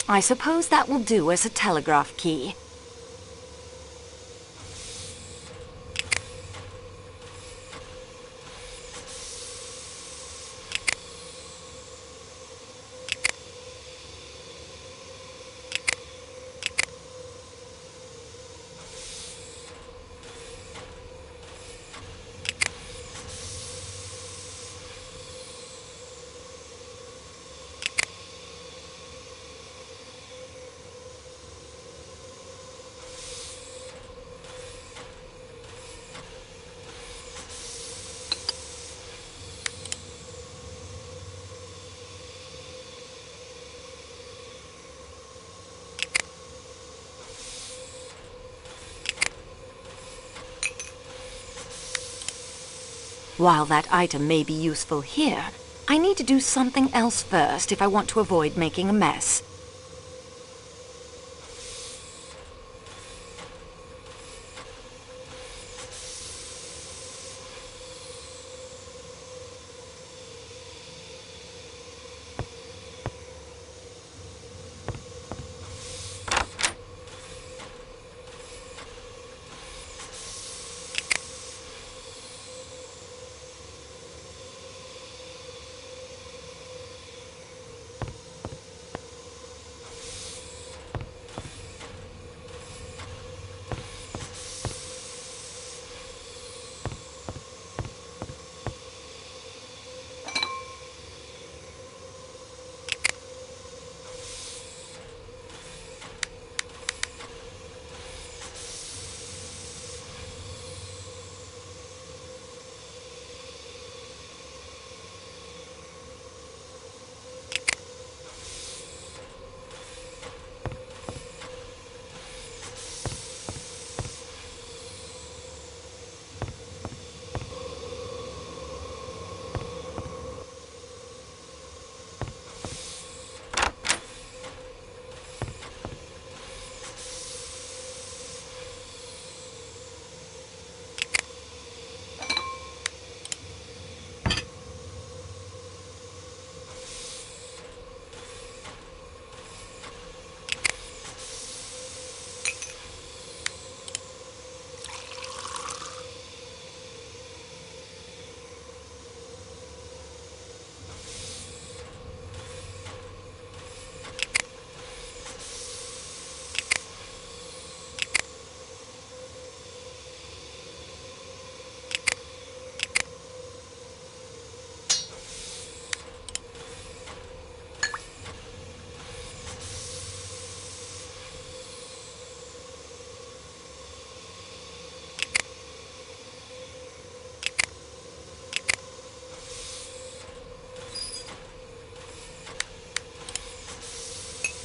I suppose that will do as a telegraph key. While that item may be useful here, I need to do something else first if I want to avoid making a mess.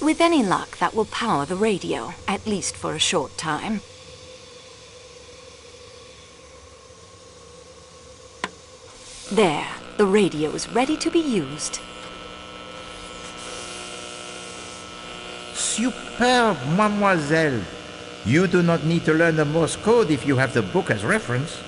With any luck, that will power the radio, at least for a short time. There, the radio is ready to be used. Superb, mademoiselle. You do not need to learn the Morse code if you have the book as reference.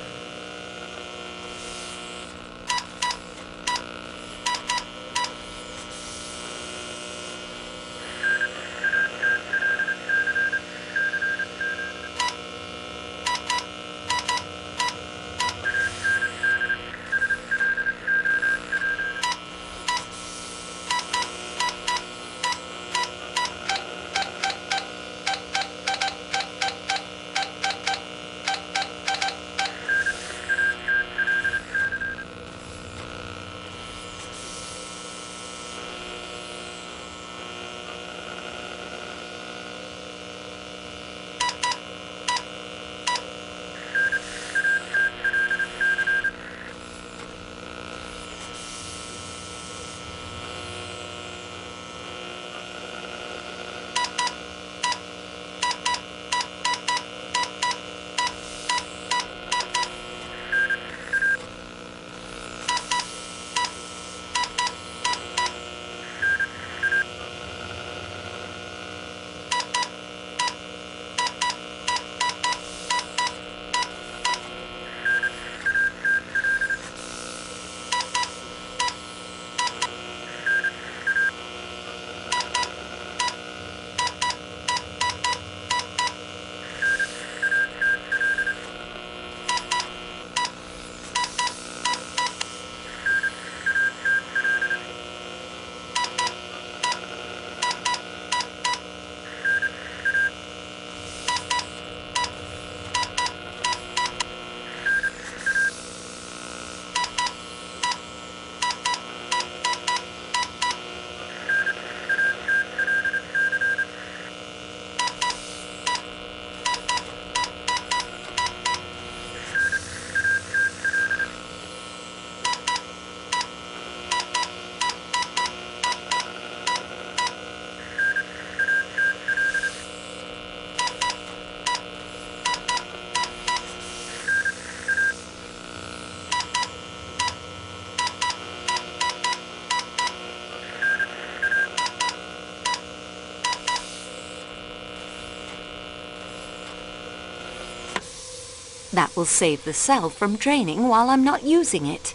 That will save the cell from draining while I'm not using it.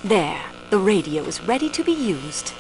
There, the radio is ready to be used.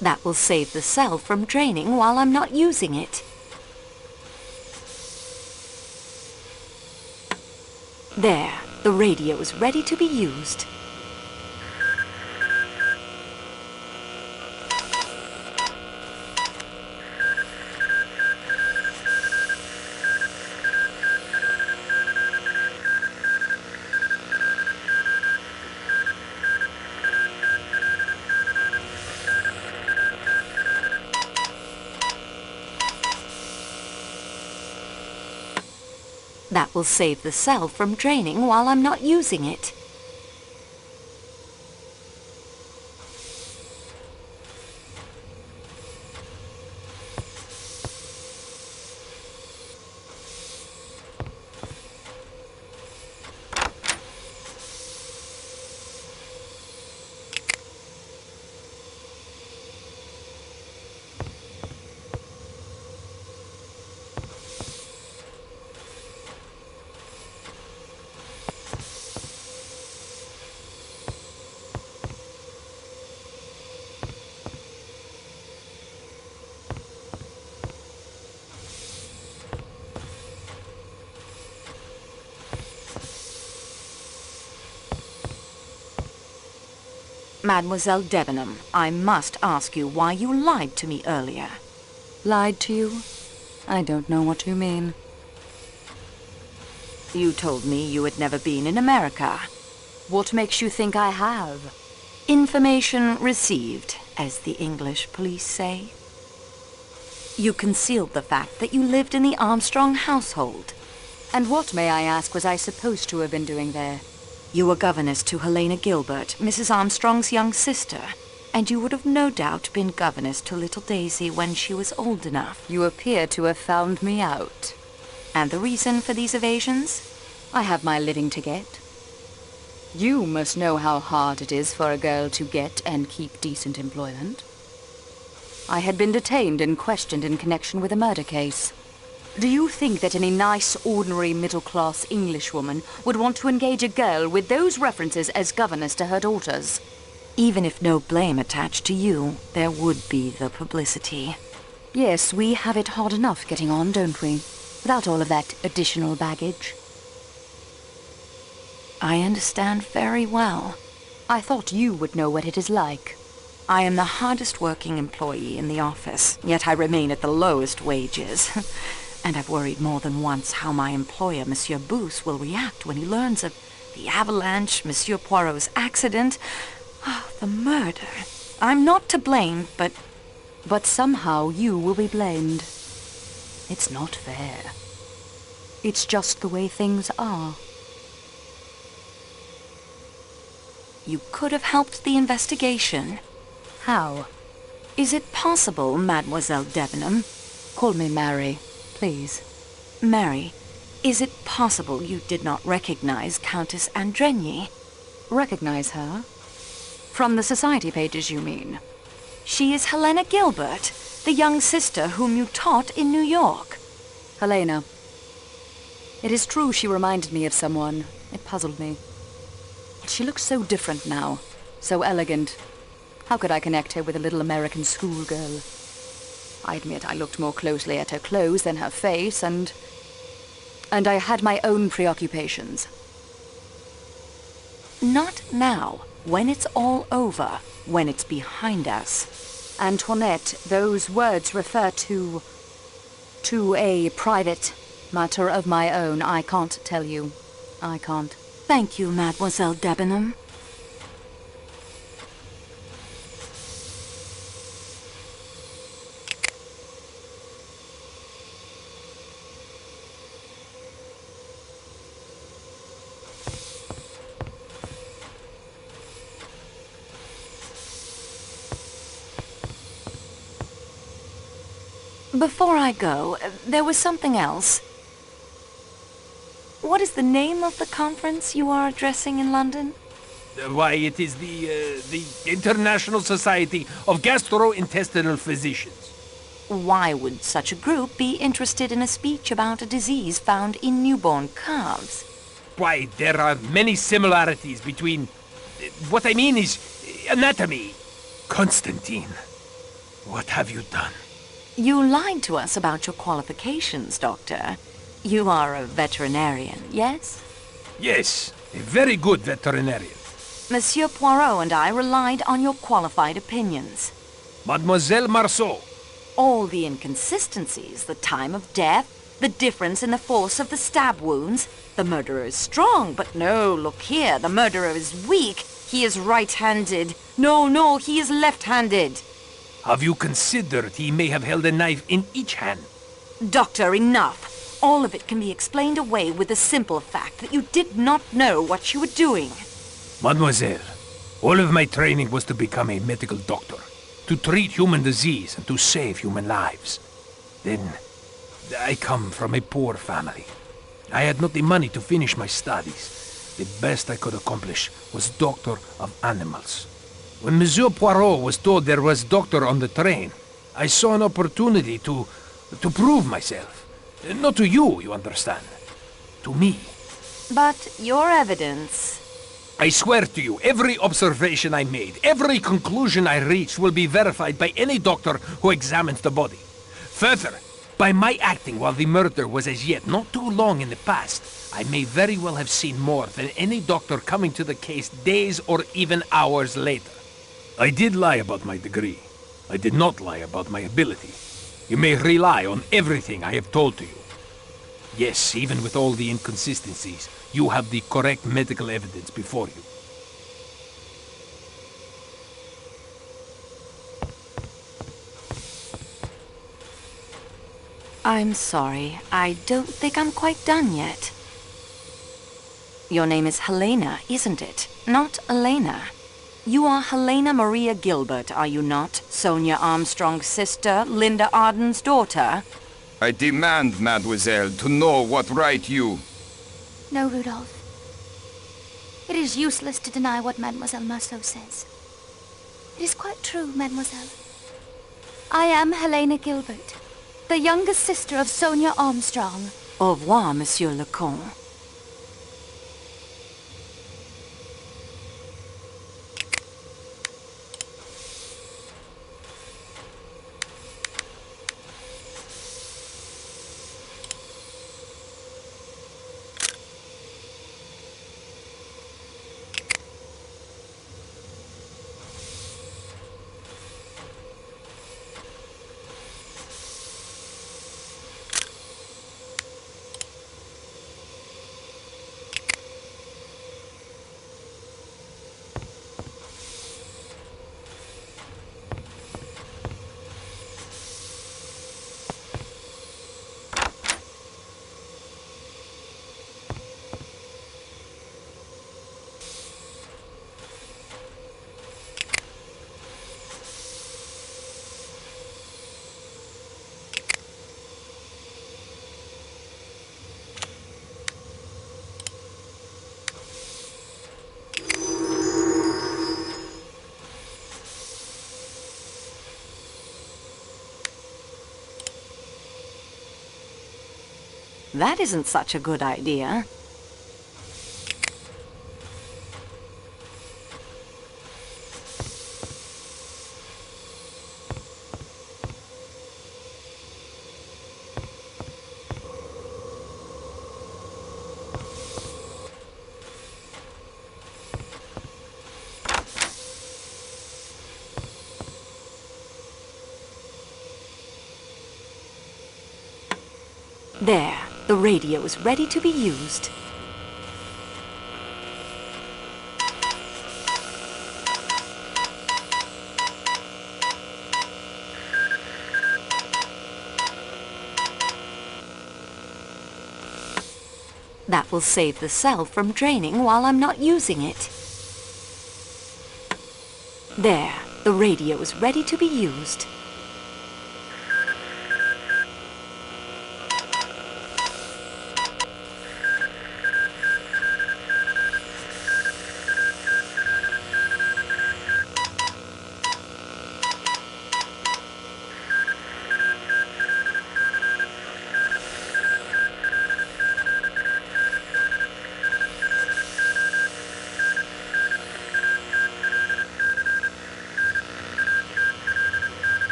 That will save the cell from draining while I'm not using it. There, the radio is ready to be used. That will save the cell from draining while I'm not using it. Mademoiselle Debenham, I must ask you why you lied to me earlier. Lied to you? I don't know what you mean. You told me you had never been in America. What makes you think I have? Information received, as the English police say. You concealed the fact that you lived in the Armstrong household. And what, may I ask, was I supposed to have been doing there? You were governess to Helena Gilbert, Mrs. Armstrong's young sister, and you would have no doubt been governess to little Daisy when she was old enough. You appear to have found me out. And the reason for these evasions? I have my living to get. You must know how hard it is for a girl to get and keep decent employment. I had been detained and questioned in connection with a murder case. Do you think that any nice, ordinary, middle-class Englishwoman would want to engage a girl with those references as governess to her daughters? Even if no blame attached to you, there would be the publicity. Yes, we have it hard enough getting on, don't we? Without all of that additional baggage. I understand very well. I thought you would know what it is like. I am the hardest working employee in the office, yet I remain at the lowest wages. And I've worried more than once how my employer, Monsieur Booth, will react when he learns of the avalanche, Monsieur Poirot's accident, the murder. I'm not to blame, but... But somehow you will be blamed. It's not fair. It's just the way things are. You could have helped the investigation. How? Is it possible, Mademoiselle Debenham? Call me Mary, please. Mary, is it possible you did not recognize Countess Andrenyi? Recognize her? From the society pages, you mean? She is Helena Gilbert, the young sister whom you taught in New York. Helena. It is true she reminded me of someone. It puzzled me. She looks so different now, so elegant. How could I connect her with a little American schoolgirl? I admit I looked more closely at her clothes than her face, and I had my own preoccupations. Not now, when it's all over, when it's behind us. Antoinette, those words refer to a private matter of my own. I can't tell you. I can't. Thank you, Mademoiselle Debenham. Before I go, there was something else. What is the name of the conference you are addressing in London? Why, it is the International Society of Gastrointestinal Physicians. Why would such a group be interested in a speech about a disease found in newborn calves? Why, there are many similarities between... What I mean is anatomy. Constantine, what have you done? You lied to us about your qualifications, Doctor. You are a veterinarian, yes? Yes, a very good veterinarian. Monsieur Poirot and I relied on your qualified opinions. Mademoiselle Marceau. All the inconsistencies, the time of death, the difference in the force of the stab wounds. The murderer is strong, but no, look here, the murderer is weak. He is right-handed. No, he is left-handed. Have you considered he may have held a knife in each hand? Doctor, enough. All of it can be explained away with the simple fact that you did not know what you were doing. Mademoiselle, all of my training was to become a medical doctor, to treat human disease and to save human lives. Then, I come from a poor family. I had not the money to finish my studies. The best I could accomplish was doctor of animals. When Monsieur Poirot was told there was doctor on the train, I saw an opportunity to prove myself. Not to you, you understand. To me. But your evidence... I swear to you, every observation I made, every conclusion I reached will be verified by any doctor who examines the body. Further, by my acting while the murder was as yet not too long in the past, I may very well have seen more than any doctor coming to the case days or even hours later. I did lie about my degree. I did not lie about my ability. You may rely on everything I have told to you. Yes, even with all the inconsistencies, you have the correct medical evidence before you. I'm sorry. I don't think I'm quite done yet. Your name is Helena, isn't it? Not Elena. You are Helena Maria Gilbert, are you not? Sonia Armstrong's sister, Linda Arden's daughter? I demand, mademoiselle, to know what right you... No, Rudolph. It is useless to deny what Mademoiselle Marceau says. It is quite true, mademoiselle. I am Helena Gilbert, the youngest sister of Sonia Armstrong. Au revoir, Monsieur le Comte. That isn't such a good idea. There, the radio is ready to be used. That will save the cell from draining while I'm not using it. There, the radio is ready to be used.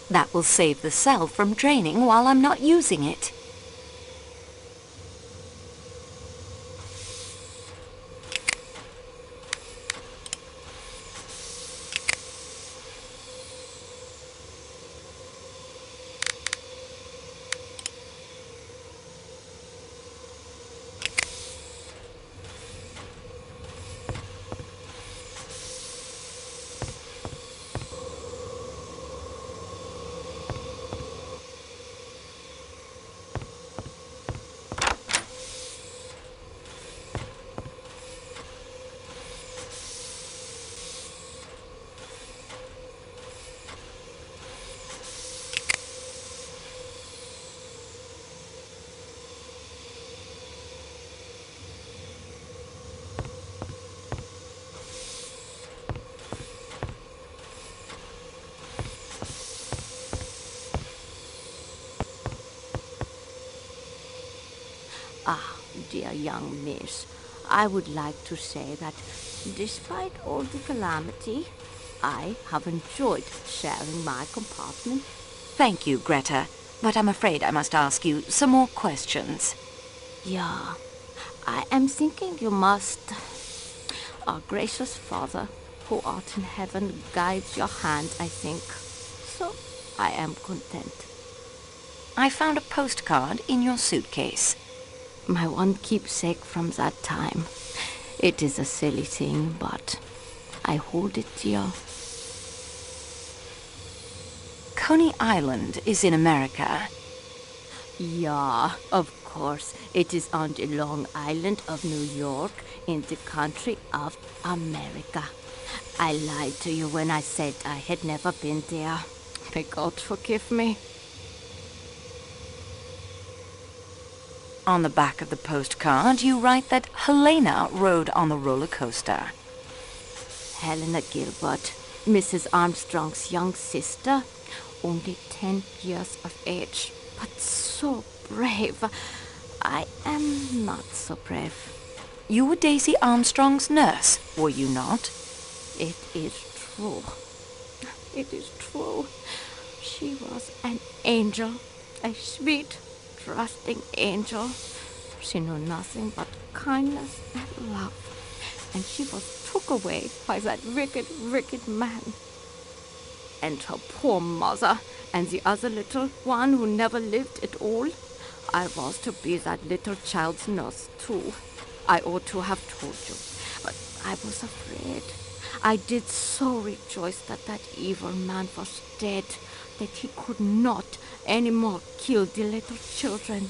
That will save the cell from draining while I'm not using it. Ah, dear young miss, I would like to say that despite all the calamity, I have enjoyed sharing my compartment. Thank you, Greta. But I'm afraid I must ask you some more questions. Yeah, I am thinking you must. Our gracious Father, who art in heaven, guides your hand, I think. So I am content. I found a postcard in your suitcase. My one keepsake from that time. It is a silly thing, but I hold it dear. Coney Island is in America. Yeah, of course. It is on the Long Island of New York, in the country of America. I lied to you when I said I had never been there. May God forgive me. On the back of the postcard, you write that Helena rode on the roller coaster. Helena Gilbert, Mrs. Armstrong's young sister, only 10 years of age, but so brave. I am not so brave. You were Daisy Armstrong's nurse, were you not? It is true. It is true. She was an angel, a sweet, trusting angel. She knew nothing but kindness and love. And she was took away by that wicked, wicked man. And her poor mother, and the other little one who never lived at all. I was to be that little child's nurse, too. I ought to have told you, but I was afraid. I did so rejoice that that evil man was dead, that he could not any more kill the little children.